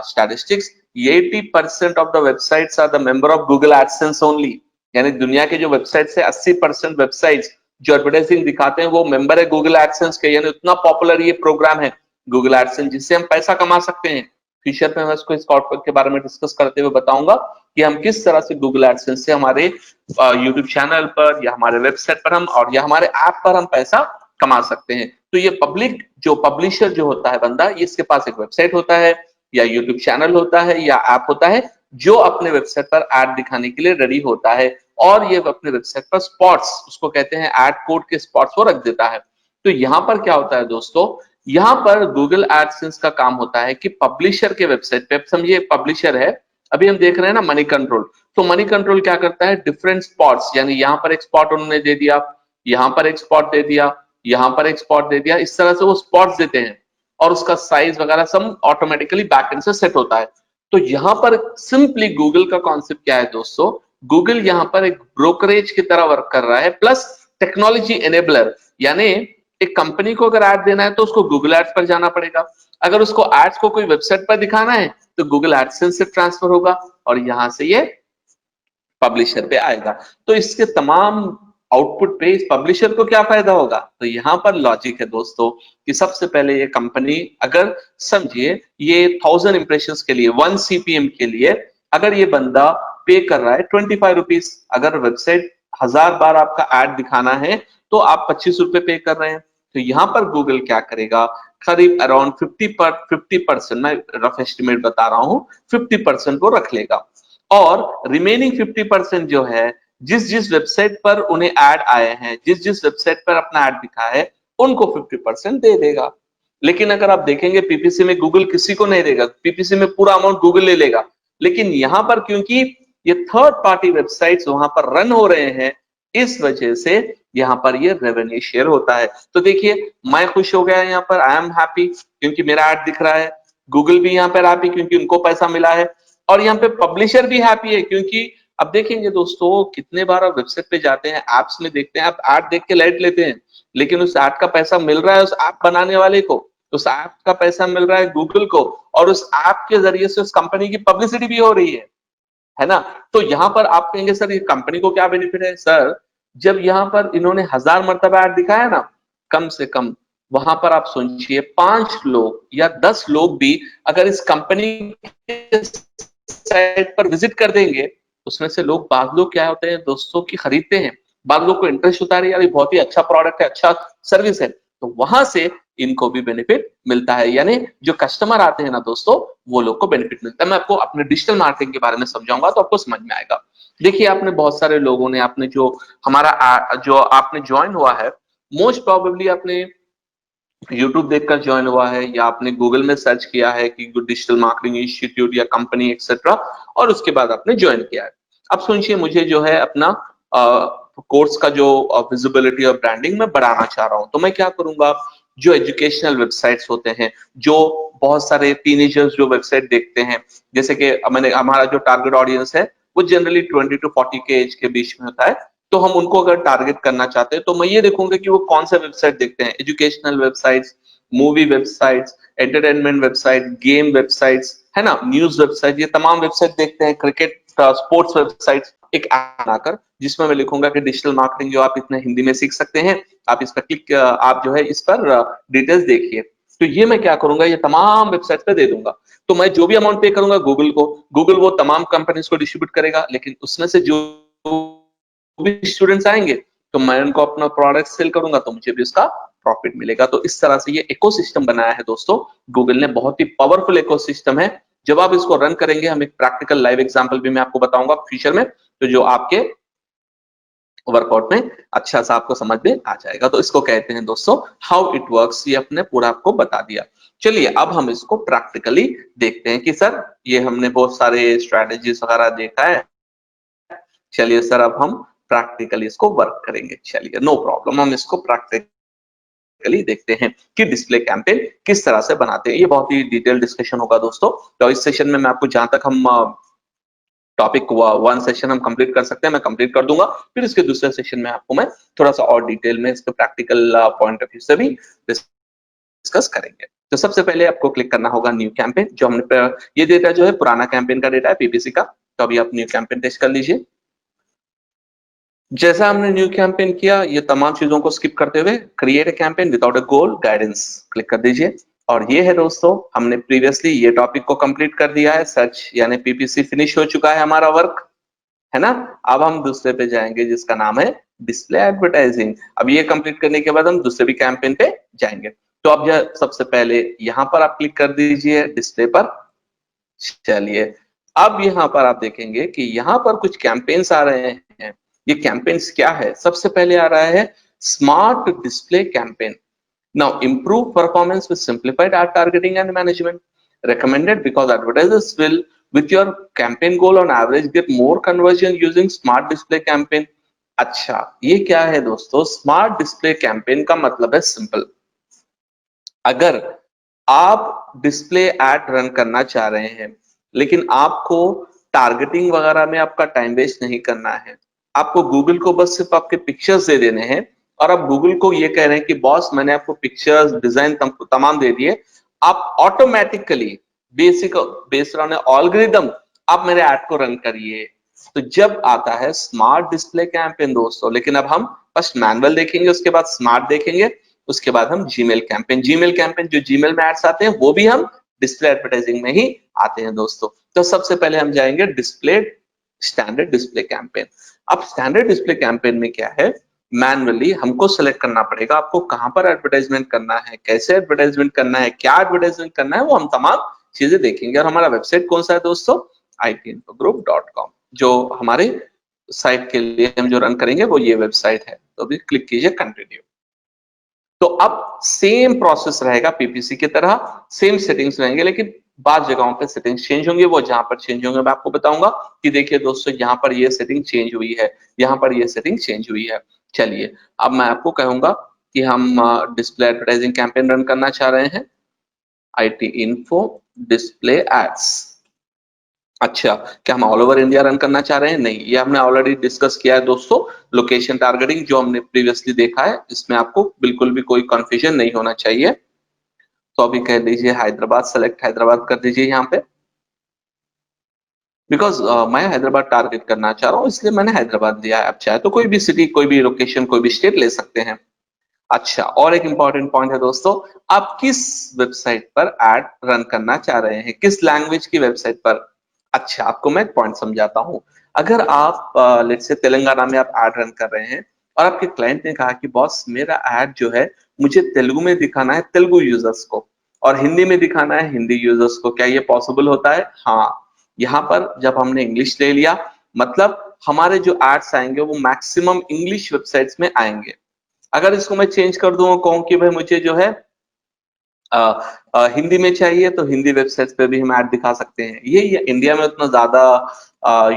B: statistics 80% of the websites are the member of Google AdSense only, यानी दुनिया के जो वेबसाइट्स है 80% वेबसाइट्स जो एडवर्टाइजिंग दिखाते हैं वो मेंबर है गूगल एडसेंस के, यानी उतना पॉपुलर ये प्रोग्राम है गूगल एडसेंस, जिससे हम पैसा कमा सकते हैं। फ्यूचर में मैं इसको इस के बारे में डिस्कस करते हुए बताऊंगा कि हम किस तरह से गूगल एडसेंस से हमारे यूट्यूब चैनल पर या हमारे वेबसाइट पर हम और या हमारे ऐप पर हम पैसा कमा सकते हैं। तो ये पब्लिक जो पब्लिशर जो होता है बंदा, इसके पास एक वेबसाइट होता है या यूट्यूब चैनल होता है या ऐप होता है जो अपने वेबसाइट पर ऐड दिखाने के लिए रेडी होता है, और ये अपने वेबसाइट पर स्पॉट्स, उसको कहते हैं ऐड कोड के स्पॉट्स, वो रख देता है। तो यहाँ पर क्या होता है दोस्तों, यहाँ पर गूगल एडसेंस का काम होता है कि पब्लिशर के वेबसाइट पे, समझिए पब्लिशर है, अभी हम देख रहे हैं ना मनी कंट्रोल, तो मनी कंट्रोल क्या करता है, डिफरेंट स्पॉट्स, यानी यहाँ पर एक स्पॉट उन्होंने दे दिया, यहाँ पर एक स्पॉट दे दिया, यहाँ पर एक स्पॉट दे दिया, इस तरह से वो स्पॉट्स देते हैं और उसका साइज वगैरह सब ऑटोमेटिकली बैकएंड से सेट होता है। तो यहाँ पर सिंपली गूगल का कॉन्सेप्ट क्या है दोस्तों, गूगल यहाँ पर एक ब्रोकरेज की तरह वर्क कर रहा है प्लस टेक्नोलॉजी एनेबलर, यानी एक कंपनी को अगर ऐड देना है तो उसको गूगल एड्स पर जाना पड़ेगा, अगर उसको एड्स को कोई वेबसाइट पर दिखाना है तो गूगल एडसेंस से ट्रांसफर होगा और यहां से ये पब्लिशर पे आएगा। तो इसके तमाम आउटपुट पे इस पब्लिशर को क्या फायदा होगा, तो यहाँ पर लॉजिक है दोस्तों कि सबसे पहले ये कंपनी, अगर समझिए ये 1000 इंप्रेशंस के लिए 1 CPM के लिए अगर ये बंदा पे कर रहा है 25 रुपीज, अगर वेबसाइट 1000 बार आपका ऐड दिखाना है तो आप 25 रुपए पे कर रहे हैं। तो यहाँ पर गूगल क्या करेगा, करीब अराउंड 50%, मैं रफ एस्टिमेट बता रहा हूँ, 50% वो रख लेगा और रिमेनिंग 50% जो है जिस जिस वेबसाइट पर उन्हें ऐड आए हैं, जिस जिस वेबसाइट पर अपना ऐड दिखा है उनको 50% दे देगा। लेकिन अगर आप देखेंगे पीपीसी में गूगल किसी को नहीं देगा, पीपीसी में पूरा अमाउंट गूगल ले लेगा, लेकिन यहां पर क्योंकि ये थर्ड पार्टी वेबसाइट्स वहां पर रन हो रहे हैं, इस वजह से यहाँ पर ये रेवेन्यू शेयर होता है। तो देखिए मैं खुश हो गया यहाँ पर, आई एम हैप्पी क्योंकि मेरा ऐड दिख रहा है, गूगल भी यहाँ पर हैप्पी क्योंकि उनको पैसा मिला है, और यहाँ पे पब्लिशर भी हैप्पी है क्योंकि अब देखेंगे दोस्तों कितने बार आप वेबसाइट पे जाते हैं, एप्स में देखते हैं, आप ऐड देख के लाइट लेते हैं, लेकिन उस ऐड का पैसा मिल रहा है उस ऐप बनाने वाले को, उस ऐप का पैसा मिल रहा है गूगल को, और उस ऐप के जरिए से उस कंपनी की पब्लिसिटी भी हो रही है ना। तो यहाँ पर आप कहेंगे सर ये कंपनी को क्या बेनिफिट है, सर जब यहाँ पर इन्होंने 1000 मर्तबा ऐड दिखाया ना, कम से कम वहां पर आप सोचिए 5 लोग या 10 लोग भी अगर इस कंपनी के साइट पर विजिट कर देंगे, उसमें से लोग, बाद लोग क्या होते हैं दोस्तों की खरीदते हैं, बाद लोग को इंटरेस्ट होता है यार ये बहुत ही अच्छा प्रोडक्ट है, अच्छा सर्विस है, तो वहां से इनको भी बेनिफिट मिलता है, यानी जो कस्टमर आते हैं ना दोस्तों वो लोग को बेनिफिट मिलता है। मैं आपको अपने डिजिटल मार्केटिंग के बारे में समझाऊंगा तो आपको समझ में आएगा। देखिए आपने बहुत सारे लोगों ने, आपने जो हमारा जो आपने ज्वाइन हुआ है, मोस्ट प्रोबेबली आपने यूट्यूब देखकर ज्वाइन हुआ है या आपने गूगल में सर्च किया है कि डिजिटल मार्केटिंग इंस्टीट्यूट या कंपनी एक्सेट्रा, और उसके बाद आपने ज्वाइन किया है। अब सुनिए मुझे जो है अपना कोर्स का जो विजिबिलिटी और ब्रांडिंग मैं बढ़ाना चाह रहा हूं, तो मैं क्या करूंगा, जो एजुकेशनल वेबसाइट्स होते हैं, जो बहुत सारे टीनेजर्स जो वेबसाइट देखते हैं, जैसे कि मैंने, हमारा जो टारगेट ऑडियंस है वो जनरली 20 to 40 के एज के बीच में होता है, तो हम उनको अगर टारगेट करना चाहते हैं तो मैं ये देखूंगा कि वो कौन सा वेबसाइट देखते हैं, educational websites, movie websites, entertainment website, game websites, है ना, न्यूज वेबसाइट, ये तमाम वेबसाइट देखते हैं, क्रिकेट स्पोर्ट्स वेबसाइट, एक ऐप बनाकर जिसमें मैं लिखूंगा कि डिजिटल मार्केटिंग जो आप इतने हिंदी में सीख सकते हैं, आप इस पर क्लिक, आप जो है इस पर डिटेल्स देखिए। तो ये मैं क्या करूंगा, ये तमाम वेबसाइट पे दे दूंगा। तो मैं जो भी अमाउंट पे करूंगा गूगल को, गूगल वो तमाम कंपनीज को डिस्ट्रीब्यूट करेगा, लेकिन उसमें से जो भी स्टूडेंट्स आएंगे तो मैं उनको अपना प्रोडक्ट सेल करूंगा, तो मुझे भी उसका प्रॉफिट मिलेगा। तो इस तरह से ये इकोसिस्टम बनाया है दोस्तों गूगल ने, बहुत ही पावरफुल इकोसिस्टम है। जब आप इसको रन करेंगे, हम एक प्रैक्टिकल लाइव एग्जांपल भी मैं आपको बताऊंगा फ्यूचर में, तो जो आपके वर्कआउट में अच्छा सा आपको समझ में आ जाएगा। तो इसको कहते हैं दोस्तों हाउ इट वर्क्स, ये अपने पूरा आपको बता दिया। चलिए अब हम इसको प्रैक्टिकली देखते हैं कि सर ये हमने बहुत सारे स्ट्रेटेजीज वगैरह देखा है, चलिए सर अब हम प्रैक्टिकली इसको वर्क करेंगे। चलिए नो प्रॉब्लम, हम इसको प्रैक्टिकली देखते हैं कि डिस्प्ले कैंपेन किस तरह से बनाते हैं। ये बहुत ही डिटेल डिस्कशन होगा दोस्तों। तो इस सेशन में मैं आपको जहां तक हम टॉपिक वन सेशन हम कंप्लीट कर सकते हैं मैं कंप्लीट कर दूंगा, फिर इसके दूसरे सेशन में आपको मैं थोड़ा सा और डिटेल में इसके प्रैक्टिकल पॉइंट ऑफ व्यू से भी डिस्कस करेंगे। तो सबसे पहले आपको क्लिक करना होगा न्यू कैंपेन, जो हमने ये डेटा जो है पुराना कैंपेन का डेटा है पीपीसी का। तो अभी आप न्यू कैंपेन टेस्ट कर लीजिए। जैसा हमने न्यू कैंपेन किया, ये तमाम चीजों को स्किप करते हुए create a campaign without a goal guidance click कर दीजिए। और ये है दोस्तों, हमने प्रीवियसली ये टॉपिक को कंप्लीट कर दिया है, सर्च यानी पीपीसी फिनिश हो चुका है हमारा वर्क, है ना। अब हम दूसरे पे जाएंगे जिसका नाम है डिस्प्ले एडवर्टाइजिंग। अब ये कंप्लीट करने के बाद हम दूसरे भी कैंपेन पे जाएंगे। तो अब सबसे पहले यहाँ पर आप क्लिक कर दीजिए डिस्प्ले पर। चलिए अब यहाँ पर आप देखेंगे कि यहाँ पर कुछ कैंपेन्स आ रहे हैं। ये कैंपेन्स क्या है, सबसे पहले आ रहा है smart display campaign. Now, improve performance with simplified ad targeting and management. Recommended because advertisers will, with your campaign goal on average, get more conversion using smart display campaign. अच्छा, ये क्या है दोस्तों? स्मार्ट डिस्प्ले कैंपेन का मतलब है सिंपल। अगर आप डिस्प्ले एड रन करना चाह रहे हैं, लेकिन आपको टारगेटिंग वगैरह में आपका टाइम वेस्ट नहीं करना है, आपको गूगल को बस सिर्फ आपके पिक्चर्स दे देने हैं, और आप गूगल को ये कह रहे हैं कि बॉस मैंने आपको पिक्चर्स डिजाइन तमाम दे दिए, आप automatically basic based on algorithm आप मेरे ऐड को रन करिए। तो जब आता है स्मार्ट डिस्प्ले कैंपेन दोस्तों, लेकिन अब हम फर्स्ट मैनुअल देखेंगे, उसके बाद स्मार्ट देखेंगे, उसके बाद हम जीमेल कैंपेन, जो जीमेल में एड्स आते हैं वो भी हम डिस्प्ले एडवर्टाइजिंग में ही आते हैं दोस्तों। तो सबसे पहले हम जाएंगे डिस्प्ले स्टैंडर्ड डिस्प्ले कैंपेन। अब स्टैंडर्ड डिस्प्ले कैंपेन में क्या है, मैनुअली हमको सेलेक्ट करना पड़ेगा आपको कहां पर एडवर्टाइजमेंट करना है, कैसे एडवर्टाइजमेंट करना है, क्या एडवर्टाइजमेंट करना है, वो हम तमाम चीजें देखेंगे। और हमारा वेबसाइट कौन सा है दोस्तों, itinfogroup.com, जो हमारे साइट के लिए हम जो रन करेंगे वो ये वेबसाइट है। तो अभी क्लिक कीजिए कंटिन्यू। तो अब सेम प्रोसेस रहेगा पीपीसी की तरह, सेम सेटिंग्स रहेंगे, लेकिन बाद जगहों पे सेटिंग्स चेंज होंगे। वो जहां पर चेंज होंगे मैं आपको बताऊंगा कि देखिए दोस्तों यहाँ पर ये सेटिंग चेंज हुई है, यहाँ पर ये सेटिंग चेंज हुई है। चलिए अब मैं आपको कहूंगा कि हम डिस्प्ले एडवर्टाइजिंग कैंपेन रन करना चाह रहे हैं, IT इन्फो डिस्प्ले एड्स। अच्छा, क्या हम ऑल ओवर इंडिया रन करना चाह रहे हैं? नहीं, ये हमने ऑलरेडी डिस्कस किया है दोस्तों। लोकेशन टारगेटिंग जो हमने प्रीवियसली देखा है, इसमें आपको बिल्कुल भी कोई कंफ्यूजन नहीं होना चाहिए। तो अभी कह दीजिए हैदराबाद, सेलेक्ट हैदराबाद कर दीजिए यहाँ पे, बिकॉज मैं हैदराबाद टारगेट करना चाह रहा हूँ, इसलिए मैंने हैदराबाद दिया है। आप चाहे तो कोई भी सिटी, कोई भी लोकेशन, कोई भी स्टेट ले सकते हैं। अच्छा, और एक इंपॉर्टेंट पॉइंट है दोस्तों, आप किस वेबसाइट पर एड रन करना चाह रहे हैं, किस लैंग्वेज की वेबसाइट पर। अच्छा, आपको मैं एक पॉइंट समझाता हूं। अगर आप लेट्स से तेलंगाना में आप एड रन कर रहे हैं, और आपके क्लाइंट ने कहा कि बॉस मेरा एड जो है मुझे तेलुगु में दिखाना है तेलुगु यूजर्स को, और हिंदी में दिखाना है हिंदी यूजर्स को, क्या ये पॉसिबल होता है? हाँ, यहाँ पर जब हमने इंग्लिश ले लिया, मतलब हमारे जो एड्स आएंगे वो मैक्सिमम इंग्लिश वेबसाइट्स में आएंगे। अगर इसको मैं चेंज कर दूं, कहूं कि भाई मुझे जो है हिंदी में चाहिए, तो हिंदी वेबसाइट्स पे भी हम ऐड दिखा सकते हैं। ये इंडिया में उतना ज्यादा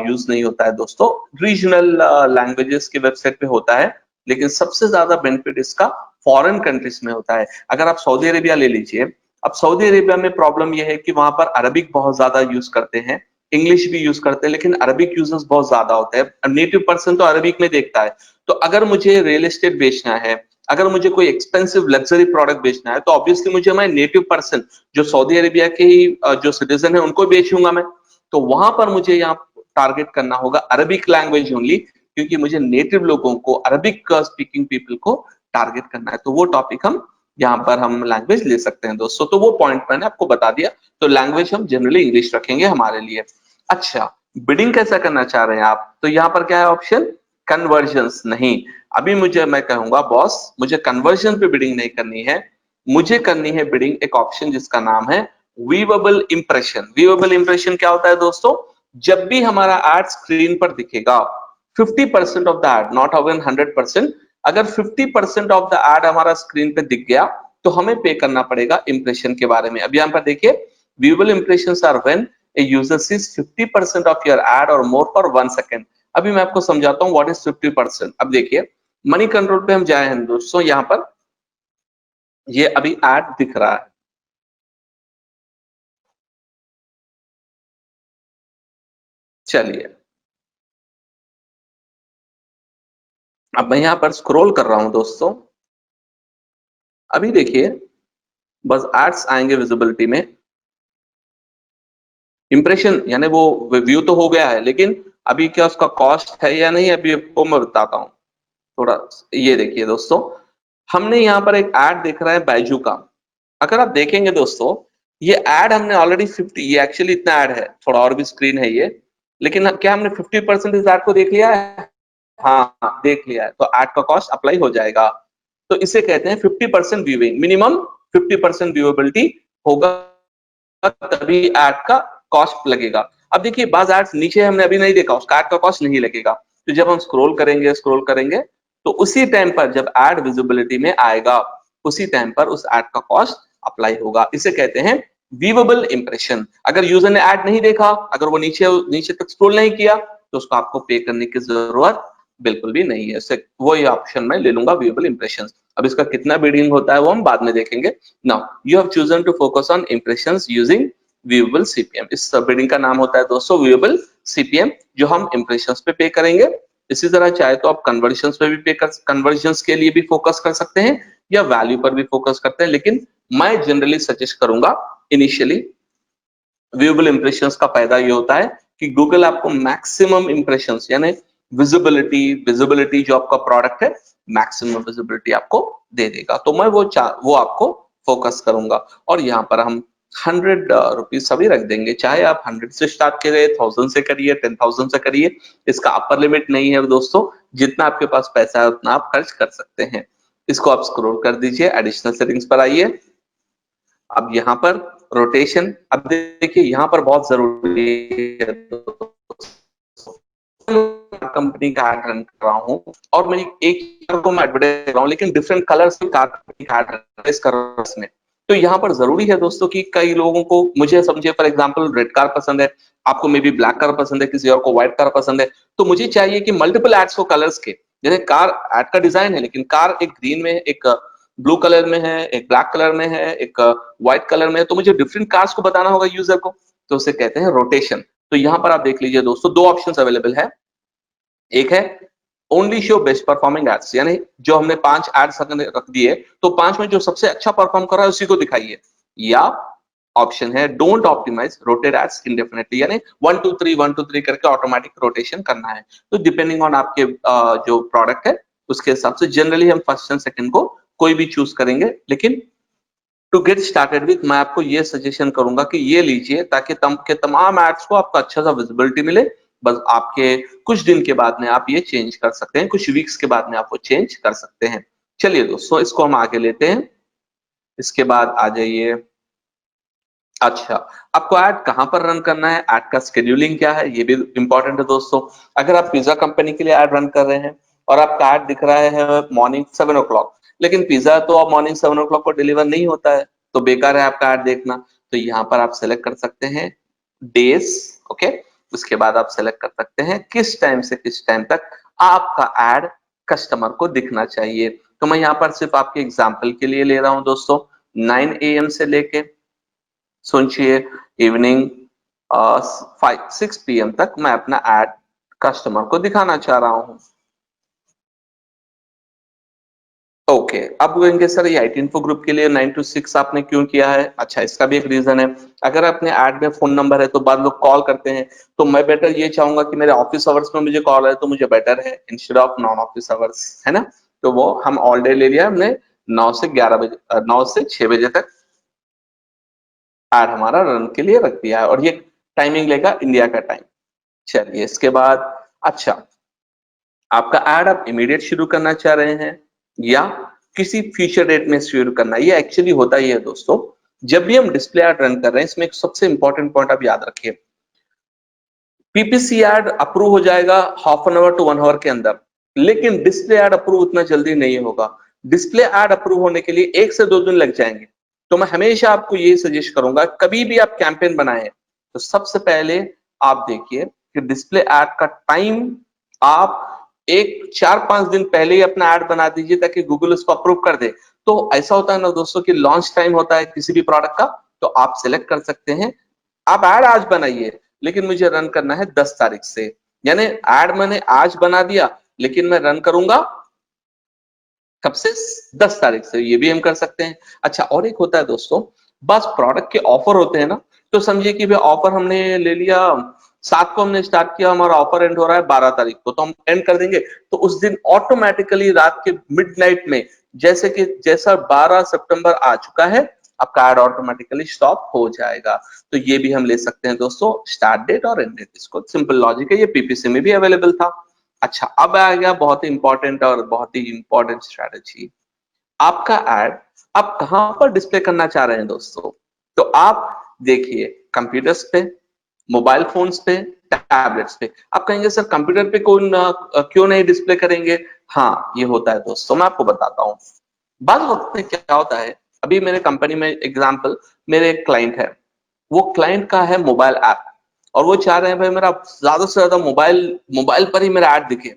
B: यूज नहीं होता है दोस्तों, रीजनल लैंग्वेजेस की वेबसाइट पे होता है, लेकिन सबसे ज्यादा बेनिफिट इसका फॉरेन कंट्रीज में होता है। अगर आप सऊदी अरेबिया ले लीजिए, अब सऊदी अरेबिया में प्रॉब्लम यह है कि वहां पर अरबिक बहुत ज्यादा यूज करते हैं, इंग्लिश भी यूज करते हैं, लेकिन अरबिक यूजर्स बहुत ज्यादा होते हैं, नेटिव पर्सन तो अरबिक में देखता है। तो अगर मुझे रियल एस्टेट बेचना है, अगर मुझे कोई एक्सपेंसिव लग्जरी प्रोडक्ट बेचना है, तो ऑब्वियसली मुझे मैं नेटिव पर्सन जो सऊदी अरेबिया के ही जो सिटीजन है उनको बेचूंगा मैं। तो वहां पर मुझे यहाँ टारगेट करना होगा अरबिक लैंग्वेज ओनली, क्योंकि मुझे नेटिव लोगों को, अरबिक स्पीकिंग पीपल को टारगेट करना है। तो वो टॉपिक हम यहाँ पर हम लैंग्वेज ले सकते हैं दोस्तों। तो वो पॉइंट मैंने आपको बता दिया। तो लैंग्वेज हम जनरली इंग्लिश रखेंगे हमारे लिए। अच्छा, बिडिंग कैसा करना चाह रहे हैं आप? तो यहाँ पर क्या है ऑप्शन? कन्वर्जन्स नहीं। अभी मैं कहूंगा बॉस मुझे कन्वर्जन पे बिडिंग नहीं करनी है, मुझे करनी है बिडिंग एक ऑप्शन जिसका नाम है व्यूएबल इंप्रेशन। व्यूएबल इंप्रेशन क्या होता है दोस्तों? जब भी हमारा एड स्क्रीन पर दिखेगा, 50% of the ad, not even 100%, अगर 50% ऑफ द एड हमारा स्क्रीन पे दिख गया तो हमें पे करना पड़ेगा इंप्रेशन के बारे में। अभी यहाँ पर देखिए, viewable impressions are when a user sees 50% of your ad or more for 1 second. अभी मैं आपको समझाता हूं व्हाट इज 50%। अब देखिए, मनी कंट्रोल पे हम जाए हैं दोस्तों, यहां पर ये अभी एड दिख रहा है, चलिए अब मैं यहां पर स्क्रॉल कर रहा हूं दोस्तों। अभी देखिए, बस एड्स आएंगे विजिबिलिटी में, इंप्रेशन यानी वो व्यू तो हो गया है, लेकिन अभी क्या उसका कॉस्ट है या नहीं, अभी आपको मैं बताता हूँ थोड़ा। ये देखिए दोस्तों, हमने यहाँ पर एक एड देख रहा है बैजू का। अगर आप देखेंगे दोस्तों, ये एड हमने ऑलरेडी 50, ये एक्चुअली इतना एड है, थोड़ा और भी स्क्रीन है ये, लेकिन क्या हमने 50% इस एड को देख लिया है? हाँ देख लिया है, तो एड का कॉस्ट अप्लाई हो जाएगा। तो इसे कहते हैं 50% व्यूइंग, मिनिमम 50% व्यूएबिलिटी होगा तभी एड का कॉस्ट लगेगा। अब देखिए, बाज एड्स नीचे हमने अभी नहीं देखा, उसका एड का कॉस्ट नहीं लगेगा। तो जब हम स्क्रॉल करेंगे तो उसी टाइम पर जब एड विजिबिलिटी में आएगा, उसी टाइम पर उस एड का कॉस्ट अप्लाई होगा। इसे कहते हैं व्यूएबल इंप्रेशन। अगर यूजर ने एड नहीं देखा, अगर वो नीचे नीचे तक स्क्रॉल नहीं किया, तो उसको आपको पे करने की जरूरत बिल्कुल भी नहीं है। वो ये ऑप्शन मैं ले लूंगा, व्यूएबल इंप्रेशन। अब इसका कितना बिडिंग होता है वो हम बाद में देखेंगे। Now you have chosen to focus on impressions using viewable CPM. इस सब बिडिंग का नाम होता है दोस्तों व्यूएबल सीपीएम, जो हम इंप्रेशंस पे पे करेंगे। इसी तरह चाहे तो आप कन्वर्जन्स पे भी कन्वर्जन्स के लिए भी फोकस कर सकते हैं, या वैल्यू पर भी फोकस करते हैं, लेकिन मैं जनरली सजेस्ट करूंगा इनिशियली व्यूएबल इंप्रेशंस का फायदा ये होता है कि गूगल आपको मैक्सिमम इंप्रेशंस यानी विजिबिलिटी जो आपका प्रोडक्ट है, मैक्सिमम विजिबिलिटी आपको दे देगा। तो मैं वो आपको फोकस करूंगा। और यहाँ पर हम 100 रुपीज सभी रख देंगे, चाहे आप 100 से स्टार्ट करिए, 1000 से करिए, 10,000 से करिए, इसका अपर लिमिट नहीं है दोस्तों। जितना आपके पास पैसा है उतना आप खर्च कर सकते हैं। इसको आप स्क्रॉल कर दीजिए, एडिशनल सेटिंग्स पर आइए। अब यहाँ पर रोटेशन, अब देखिए यहाँ पर बहुत जरूरी है, कंपनी का एड रन कर रहा हूँ और मैं एक कार को मैं एडवर्टाइज कर रहा हूँ, लेकिन डिफरेंट कलर्स की कार का एडवर्टाइज कर रहा हूँ इसमें। तो यहाँ पर जरूरी है दोस्तों कि कई लोगों को, मुझे समझिए फॉर एग्जांपल रेड कार पसंद है, आपको मे बी ब्लैक कार पसंद है, किसी और को व्हाइट कार पसंद है। तो मुझे चाहिए कि मल्टीपल एड्स को कलर्स के, जैसे कार एड का डिजाइन है, लेकिन कार एक ग्रीन में, एक ब्लू कलर में है, एक ब्लैक कलर में है, एक व्हाइट कलर में है, तो मुझे डिफरेंट कार्स को बताना होगा यूजर को। तो उसे कहते हैं रोटेशन। तो यहाँ पर आप देख लीजिए दोस्तों, दो ऑप्शन अवेलेबल है। एक है only show best performing ads, यानी जो हमने 5 एड्स रख दिए, तो 5 में जो सबसे अच्छा परफॉर्म कर रहा है उसी को दिखाइए। या ऑप्शन है don't optimize rotate ads indefinitely, यानी 1 2 3 करके ऑटोमेटिक रोटेशन करना है। तो डिपेंडिंग ऑन आपके जो प्रोडक्ट है उसके हिसाब से जनरली हम फर्स्ट एंड सेकंड को कोई भी चूज करेंगे। लेकिन टू गेट स्टार्टेड विथ, मैं आपको ये सजेशन करूंगा कि ये लीजिए, ताकि के तमाम एड्स को आपको अच्छा सा विजिबिलिटी मिले। बस आपके कुछ दिन के बाद में आप ये चेंज कर सकते हैं, कुछ वीक्स के बाद में आप वो चेंज कर सकते हैं। चलिए दोस्तों, इसको हम आगे लेते हैं। इसके बाद आ जाइए। अच्छा, आपको ऐड कहां पर रन करना है, ऐड का शेड्यूलिंग क्या है, ये भी इंपॉर्टेंट है दोस्तों। अगर आप पिज्जा कंपनी के लिए ऐड रन कर रहे हैं और आपका ऐड दिख रहा है मॉर्निंग 7 o'clock, लेकिन पिज्जा तो अब मॉर्निंग 7 o'clock को डिलीवर नहीं होता है, तो बेकार है आपका ऐड देखना। तो यहाँ पर आप सेलेक्ट कर सकते हैं डेज, ओके। उसके बाद आप सेलेक्ट कर सकते हैं किस टाइम से किस टाइम तक आपका ऐड कस्टमर को दिखना चाहिए। तो मैं यहाँ पर सिर्फ आपके एग्जाम्पल के लिए ले रहा हूँ दोस्तों, 9 AM से लेके सोचिए इवनिंग 6 PM तक मैं अपना एड कस्टमर को दिखाना चाह रहा हूं। ओके, अब कहेंगे सर ये IT इन्फो ग्रुप के लिए 9 to 6 आपने क्यों किया है? अच्छा, इसका भी एक रीजन है। अगर अपने ऐड में फोन नंबर है तो बाद लोग कॉल करते हैं, तो मैं बेटर ये चाहूंगा कि मेरे ऑफिस आवर्स में मुझे कॉल आए तो मुझे बेटर है instead of non office hours, है ना? तो वो हम ऑल डे ले लिया हमने, 9 से 11 बजे 9 से 6 बजे तक ऐड हमारा रन के लिए रख दिया है, और ये टाइमिंग लेगा इंडिया का टाइम। चलिए इसके बाद, अच्छा, आपका ऐड आप इमीडिएट शुरू करना चाह रहे हैं या किसी फ्यूचर डेट में शुरू करना है? ये एक्चुअली होता ही है दोस्तों, जब भी हम डिस्प्ले ऐड रन कर रहे हैं, इसमें एक सबसे इंपॉर्टेंट पॉइंट आप याद रखिए, पीपीसी ऐड अप्रूव हो जाएगा half an hour to 1 hour के अंदर, लेकिन डिस्प्ले ऐड अप्रूव उतना जल्दी नहीं होगा। डिस्प्ले ऐड अप्रूव होने के लिए 1 से 2 दिन लग जाएंगे। तो मैं हमेशा आपको ये सजेस्ट करूंगा, कभी भी आप कैंपेन बनाए तो सबसे पहले आप देखिए कि डिस्प्ले ऐड का टाइम आप एक 4-5 दिन पहले ही अपना ऐड बना दीजिए, ताकि गूगल उसको अप्रूव कर दे। तो ऐसा होता है ना दोस्तों कि लॉन्च टाइम होता है किसी भी प्रोडक्ट का, तो आप सिलेक्ट कर सकते हैं, आप ऐड आज बनाइए लेकिन मुझे रन करना है 10 तारीख से, यानी ऐड मैंने आज बना दिया लेकिन मैं रन करूंगा कब से? 10 तारीख से, ये भी हम कर सकते हैं। अच्छा, और एक होता है दोस्तों, बस प्रोडक्ट के ऑफर होते हैं ना, तो समझिए कि भाई ऑफर हमने ले लिया 7 को, हमने स्टार्ट किया, हमारा ऑफर एंड हो रहा है 12 तारीख को, तो हम एंड कर देंगे। तो उस दिन ऑटोमेटिकली रात के मिडनाइट में, जैसे कि जैसा 12 सितंबर आ चुका है, आपका ऐड ऑटोमेटिकली स्टॉप हो जाएगा। तो ये भी हम ले सकते हैं दोस्तों, स्टार्ट डेट और एंड डेट, इसको सिंपल लॉजिक है, ये पीपीसी में भी अवेलेबल था। अच्छा, अब आ गया बहुत ही इंपॉर्टेंट और बहुत ही इंपॉर्टेंट स्ट्रेटेजी, आपका ऐड आप कहां पर डिस्प्ले करना चाह रहे हैं दोस्तों? तो आप देखिए, कंप्यूटर्स पे, मोबाइल फोन्स पे, टैबलेट्स पे। आप कहेंगे सर कंप्यूटर पे क्यों नहीं डिस्प्ले करेंगे? हाँ, ये होता है दोस्तों, मैं आपको बताता हूँ। बाद वक्त में क्या होता है, अभी मेरे कंपनी में एग्जांपल, मेरे एक क्लाइंट है, वो क्लाइंट का है मोबाइल ऐप, और वो चाह रहे हैं भाई मेरा ज्यादा से ज्यादा मोबाइल मोबाइल पर ही मेरा ऐड दिखे।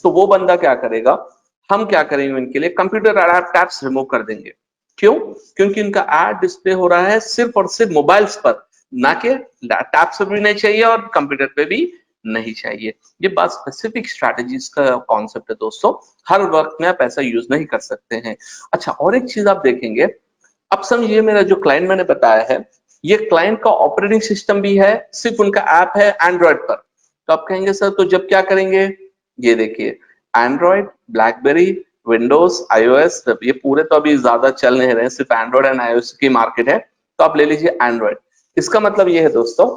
B: तो वो बंदा क्या करेगा, हम क्या करेंगे उनके लिए, कंप्यूटर ऐड टैब्स रिमूव कर देंगे। क्यों? क्योंकि उनका ऐड डिस्प्ले हो रहा है सिर्फ और सिर्फ मोबाइल्स पर, ना कि टैब्स पर भी नहीं चाहिए और कंप्यूटर पे भी नहीं चाहिए। ये बात स्पेसिफिक स्ट्रैटेजीज का कॉन्सेप्ट है दोस्तों, हर वक्त में आप ऐसा यूज नहीं कर सकते हैं। अच्छा, और एक चीज आप देखेंगे, अब समझिए मेरा जो क्लाइंट मैंने बताया है, ये क्लाइंट का ऑपरेटिंग सिस्टम भी है, सिर्फ उनका ऐप है एंड्रॉइड पर। तो आप कहेंगे सर तो जब क्या करेंगे? ये देखिए, एंड्रॉइड, ब्लैकबेरी, विंडोज, आईओएस, ये पूरे तो अभी ज्यादा चल नहीं रहे, सिर्फ एंड्रॉइड एंड आईओएस की मार्केट है, तो आप ले लीजिए एंड्रॉइड। इसका मतलब ये है दोस्तों,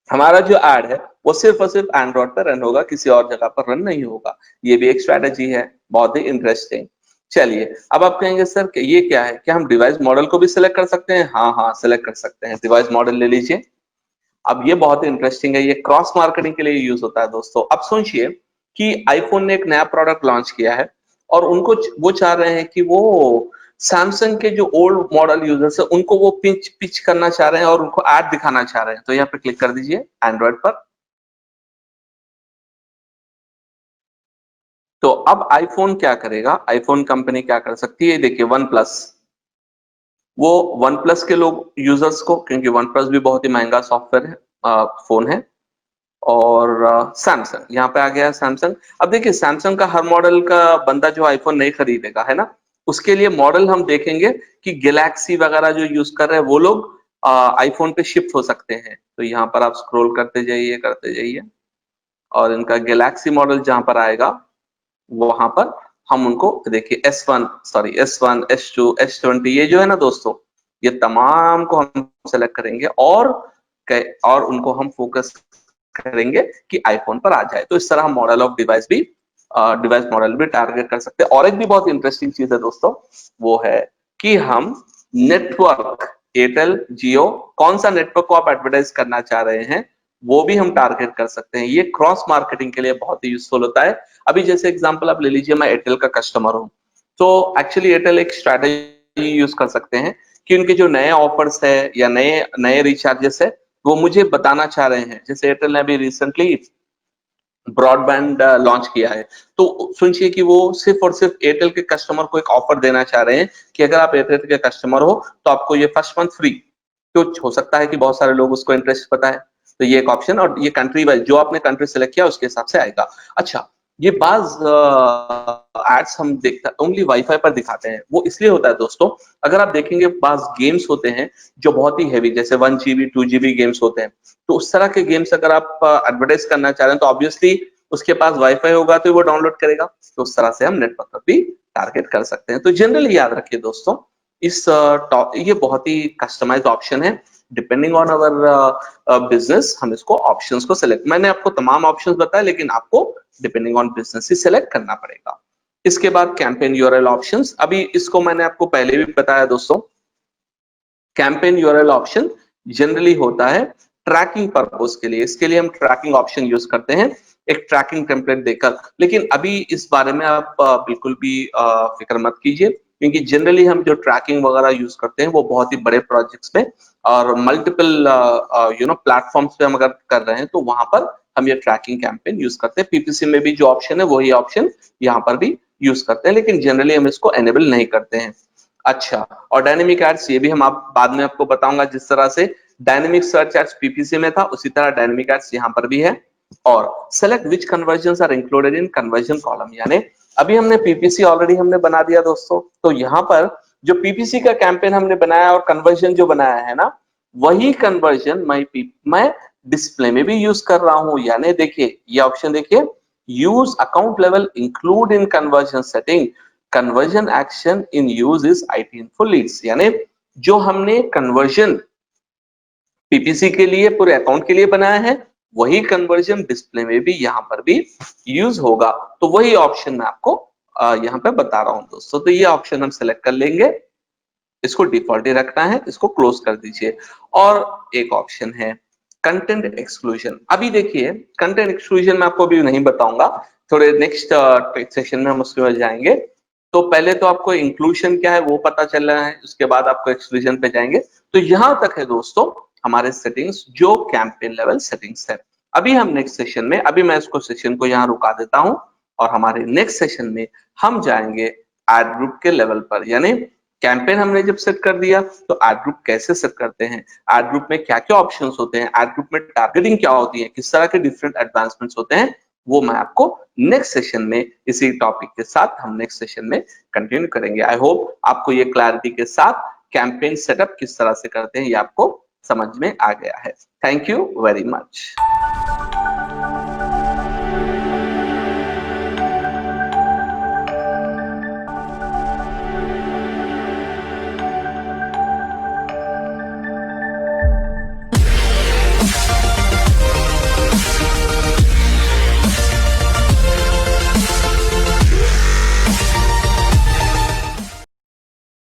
B: हमारा जो ऐड है वो सिर्फ और सिर्फ एंड्रॉइड पर रन होगा, किसी और जगह पर रन नहीं होगा। ये भी एक स्ट्रेटेजी है, बहुत ही इंटरेस्टिंग। चलिए, अब आप कहेंगे सर कि ये क्या है, क्या हम डिवाइस मॉडल को भी सिलेक्ट कर सकते हैं? हाँ हाँ, सिलेक्ट कर सकते हैं, डिवाइस मॉडल ले लीजिए। अब ये बहुत ही इंटरेस्टिंग है, ये क्रॉस मार्केटिंग के लिए यूज होता है दोस्तों। अब सोचिए कि आईफोन ने एक नया प्रोडक्ट लॉन्च किया है, और उनको वो चाह रहे हैं कि वो सैमसंग के जो ओल्ड मॉडल यूजर्स है उनको वो पिच पिच करना चाह रहे हैं और उनको ऐड दिखाना चाह रहे हैं। तो यहाँ पे क्लिक कर दीजिए एंड्रॉइड पर। तो अब आईफोन क्या करेगा, आईफोन कंपनी क्या कर सकती है, देखिए वन प्लस, वो वन प्लस के लोग यूजर्स को, क्योंकि वन प्लस भी बहुत ही महंगा सॉफ्टवेयर है, फोन है, और सैमसंग, यहाँ पे आ गया सैमसंग। अब देखिए, सैमसंग का हर मॉडल का बंदा जो आईफोन नहीं खरीदेगा, है ना, उसके लिए मॉडल हम देखेंगे कि गैलेक्सी वगैरह जो यूज कर रहे हैं वो लोग आईफोन पे शिफ्ट हो सकते हैं। तो यहाँ पर आप स्क्रॉल करते जाइए, और इनका गैलेक्सी मॉडल जहां पर आएगा, वहां पर हम उनको देखिए, S1, S2, S20, ये जो है ना दोस्तों, ये तमाम को हम सेलेक्ट करेंगे, और उनको हम फोकस करेंगे कि आईफोन पर आ जाए। तो इस तरह हम मॉडल ऑफ डिवाइस मॉडल भी टारगेट कर सकते हैं। और एक भी बहुत इंटरेस्टिंग चीज है दोस्तों, वो है कि हम नेटवर्क, एयरटेल, जियो, कौन सा नेटवर्क को आप एडवर्टाइज करना चाह रहे हैं, वो भी हम टारगेट कर सकते हैं। ये क्रॉस मार्केटिंग के लिए बहुत ही यूजफुल होता है। अभी जैसे एग्जांपल आप ले लीजिए, मैं एयरटेल का कस्टमर हूं, तो एक्चुअली एयरटेल एक स्ट्रैटेजी यूज कर सकते हैं कि उनके जो नए ऑफर्स है या नए नए रिचार्जेस है, वो मुझे बताना चाह रहे हैं। जैसे एयरटेल ने अभी रिसेंटली ब्रॉडबैंड लॉन्च किया है, तो सुनिए कि वो सिर्फ और सिर्फ एयरटेल के कस्टमर को एक ऑफर देना चाह रहे हैं कि अगर आप एयरटेल के कस्टमर हो तो आपको ये फर्स्ट मंथ फ्री। तो हो सकता है कि बहुत सारे लोग उसको इंटरेस्ट पता है, तो ये एक ऑप्शन, और ये कंट्री वाइज जो आपने कंट्री सेलेक्ट किया उसके हिसाब से आएगा। अच्छा, ये बाज एड्स हम देखते ओनली वाईफाई पर दिखाते हैं, वो इसलिए होता है दोस्तों, अगर आप देखेंगे बाज गेम्स होते हैं जो बहुत ही हैवी, जैसे 1 GB 2 GB गेम्स होते हैं, तो उस तरह के गेम्स अगर आप एडवर्टाइज करना चाह रहे हैं तो ऑब्वियसली उसके पास वाईफाई होगा तो वो डाउनलोड करेगा, तो उस तरह से हम नेटवर्क पर भी टारगेट कर सकते हैं। तो जनरली याद रखिए दोस्तों, इस ये बहुत ही कस्टमाइज्ड ऑप्शन है, डिपेंडिंग ऑन अवर बिजनेस हम इसको ऑप्शंस को सिलेक्ट, मैंने आपको तमाम ऑप्शंस बताए लेकिन आपको depending on business he select करना पड़ेगा। इसके बाद कैंपेन यूआरएल ऑप्शंस, अभी इसको मैंने आपको पहले भी बताया दोस्तों, कैंपेन यूआरएल ऑप्शन जनरली होता है ट्रैकिंग पर्पस के लिए, इसके लिए हम ट्रैकिंग ऑप्शन यूज करते हैं एक ट्रैकिंग टेम्पलेट देकर। लेकिन अभी इस बारे में आप बिल्कुल भी फिक्र मत कीजिए, क्योंकि जनरली हम जो ट्रैकिंग वगैरह यूज करते हैं वो बहुत ही बड़े प्रोजेक्ट्स में और मल्टीपल प्लेटफॉर्म्स पे हम अगर कर रहे हैं तो वहां पर हम ये ट्रैकिंग कैंपेन यूज करते हैं। पीपीसी में भी जो ऑप्शन है वही ऑप्शन यहाँ पर भी यूज करते हैं, लेकिन जनरली हम इसको एनेबल नहीं करते हैं। अच्छा, और डायनेमिक एड्स ये भी हम आप बाद में आपको बताऊंगा, जिस तरह से डायनेमिक सर्च एड्स पीपीसी में था उसी तरह डायनेमिक एड्स यहाँ पर भी है। और select which conversions are included in conversion column, यानी अभी हमने पीपीसी ऑलरेडी हमने बना दिया दोस्तों, तो यहाँ पर जो पीपीसी का कैंपेन हमने बनाया और कन्वर्जन जो बनाया है ना, वही कन्वर्जन मैं डिस्प्ले में भी यूज कर रहा हूं। यानी देखिए ये ऑप्शन देखिए, use account level include in conversion setting, conversion action in use is IT info leads, यानी जो हमने कन्वर्जन पीपीसी के लिए पूरे अकाउंट के लिए बनाया है वही कन्वर्जन डिस्प्ले में भी यहाँ पर भी यूज होगा। तो वही ऑप्शन मैं आपको यहाँ पे बता रहा हूँ दोस्तों। तो ये ऑप्शन हम सेलेक्ट कर लेंगे, इसको डिफॉल्ट ही रखना है, इसको क्लोज कर दीजिए। और एक ऑप्शन है कंटेंट एक्सक्लूजन। अभी देखिए कंटेंट एक्सक्लूजन मैं आपको अभी नहीं बताऊंगा, थोड़े नेक्स्ट सेशन में हम उसके बाद जाएंगे। तो पहले तो आपको इंक्लूजन क्या है वो पता चल रहा है, उसके बाद आपको एक्सक्लूजन पे जाएंगे। तो यहां तक है दोस्तों हमारे सेटिंग्स जो कैंपेन लेवल सेटिंग्स है। अभी हम नेक्स्ट सेशन में, अभी मैं इसको सेशन को यहाँ रुका देता हूं और हमारे नेक्स्ट सेशन में हम जाएंगे एड ग्रुप के लेवल पर, यानी कैंपेन हमने जब सेट कर दिया तो एड ग्रुप कैसे सेट करते हैं, एड ग्रुप में क्या क्या ऑप्शंस होते हैं, एड ग्रुप में टारगेटिंग क्या होती है, किस तरह के डिफरेंट एडवांसमेंट्स होते हैं, वो मैं आपको नेक्स्ट सेशन में इसी टॉपिक के साथ हम नेक्स्ट सेशन में कंटिन्यू करेंगे। आई होप आपको ये क्लैरिटी के साथ कैंपेन सेटअप किस तरह से करते हैं ये आपको समझ में आ गया है। Thank you very much.